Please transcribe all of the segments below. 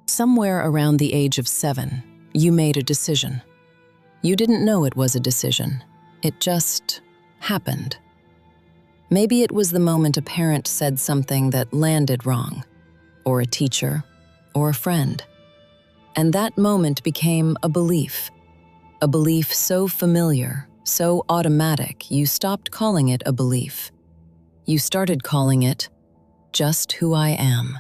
Somewhere around the age of 7, you made a decision. You didn't know it was a decision. It just happened. Maybe it was the moment a parent said something that landed wrong, or a teacher, or a friend. And that moment became a belief so familiar, so automatic, you stopped calling it a belief. You started calling it just who I am.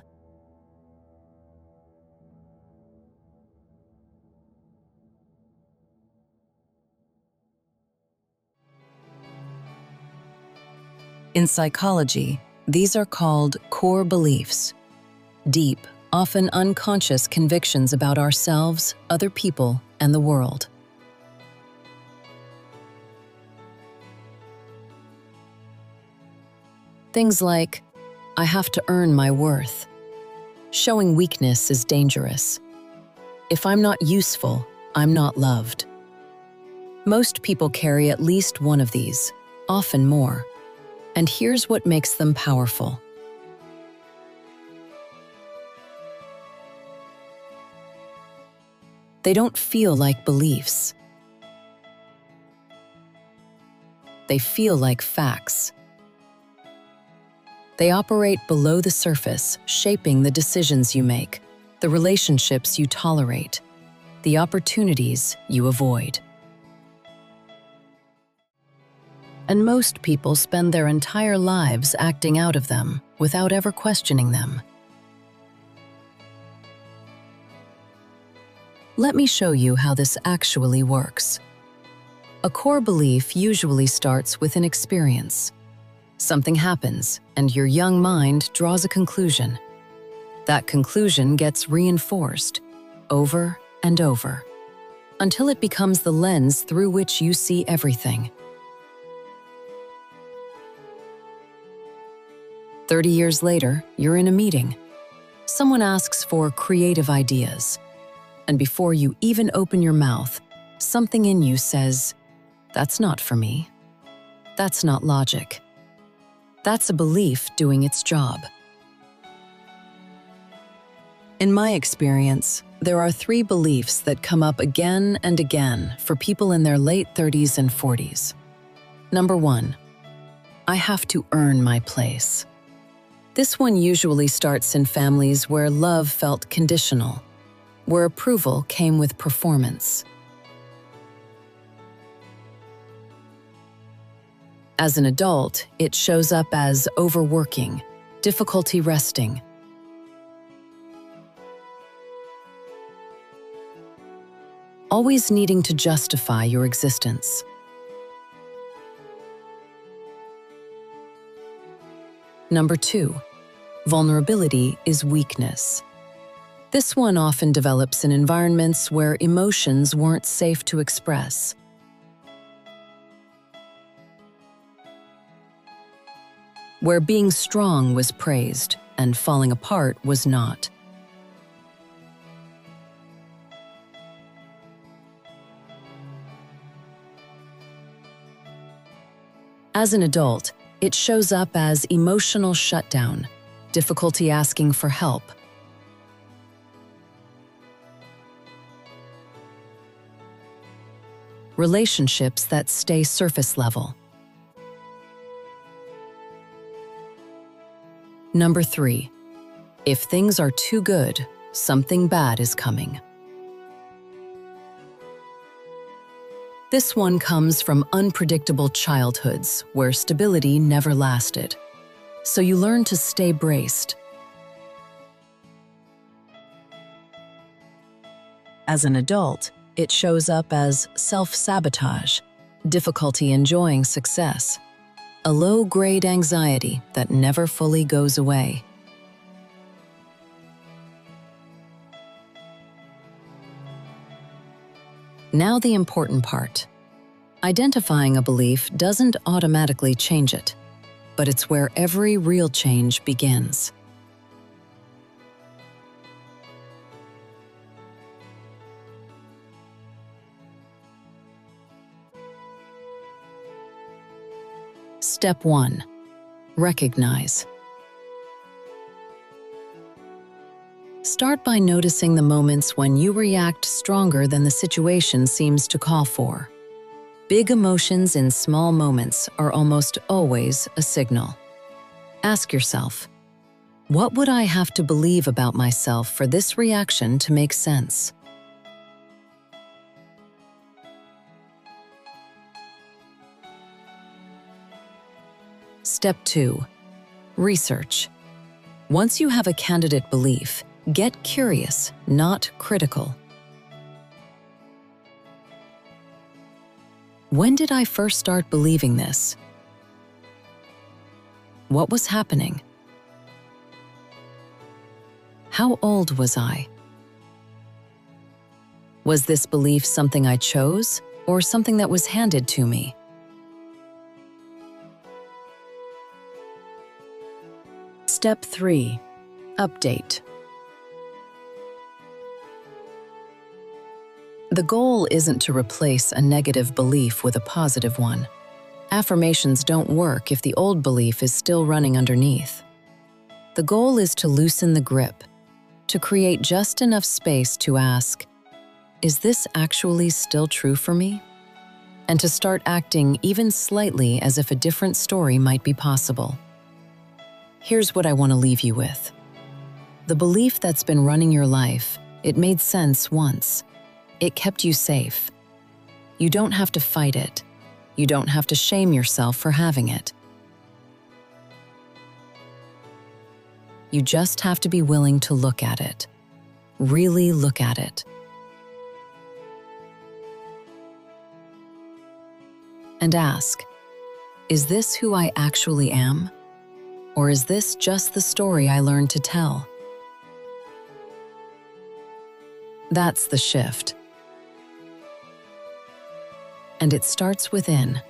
In psychology, these are called core beliefs. Deep, often unconscious convictions about ourselves, other people, and the world. Things like, I have to earn my worth. Showing weakness is dangerous. If I'm not useful, I'm not loved. Most people carry at least one of these, often more. And here's what makes them powerful. They don't feel like beliefs. They feel like facts. They operate below the surface, shaping the decisions you make, the relationships you tolerate, the opportunities you avoid. And most people spend their entire lives acting out of them without ever questioning them. Let me show you how this actually works. A core belief usually starts with an experience. Something happens, and your young mind draws a conclusion. That conclusion gets reinforced over and over, until it becomes the lens through which you see everything. 30 years later, you're in a meeting. Someone asks for creative ideas. And before you even open your mouth, something in you says, "That's not for me. That's not logic." That's a belief doing its job. In my experience, there are 3 beliefs that come up again and again for people in their late 30s and 40s. Number 1, I have to earn my place. This one usually starts in families where love felt conditional, where approval came with performance. As an adult, it shows up as overworking, difficulty resting. Always needing to justify your existence. Number 2, vulnerability is weakness. This one often develops in environments where emotions weren't safe to express. Where being strong was praised and falling apart was not. As an adult, it shows up as emotional shutdown, difficulty asking for help. Relationships that stay surface level. Number 3, if things are too good, something bad is coming. This one comes from unpredictable childhoods where stability never lasted. So you learn to stay braced. As an adult, it shows up as self-sabotage, difficulty enjoying success, a low-grade anxiety that never fully goes away. Now the important part. Identifying a belief doesn't automatically change it, but it's where every real change begins. Step 1. Recognize. Start by noticing the moments when you react stronger than the situation seems to call for. Big emotions in small moments are almost always a signal. Ask yourself, what would I have to believe about myself for this reaction to make sense? Step 2. Research. Once you have a candidate belief, get curious, not critical. When did I first start believing this? What was happening? How old was I? Was this belief something I chose or something that was handed to me? Step 3. Update. The goal isn't to replace a negative belief with a positive one. Affirmations don't work if the old belief is still running underneath. The goal is to loosen the grip, to create just enough space to ask, is this actually still true for me? And to start acting even slightly as if a different story might be possible. Here's what I want to leave you with. The belief that's been running your life, it made sense once. It kept you safe. You don't have to fight it. You don't have to shame yourself for having it. You just have to be willing to look at it. Really look at it. And ask, is this who I actually am? Or is this just the story I learned to tell? That's the shift. And it starts within.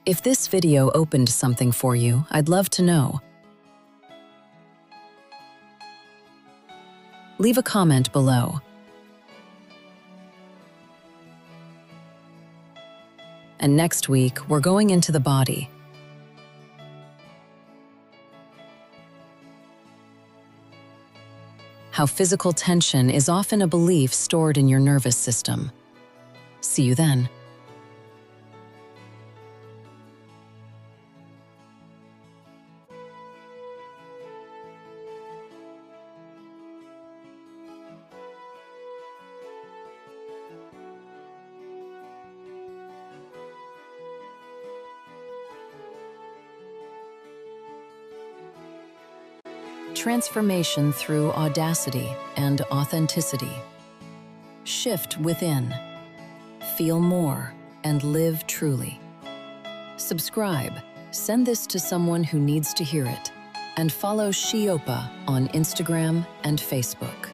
If this video opened something for you, I'd love to know. Leave a comment below. And next week, we're going into the body. How physical tension is often a belief stored in your nervous system. See you then. Transformation through audacity and authenticity. Shift within. Feel more and live truly. Subscribe, send this to someone who needs to hear it, and follow Shiopa on Instagram and Facebook.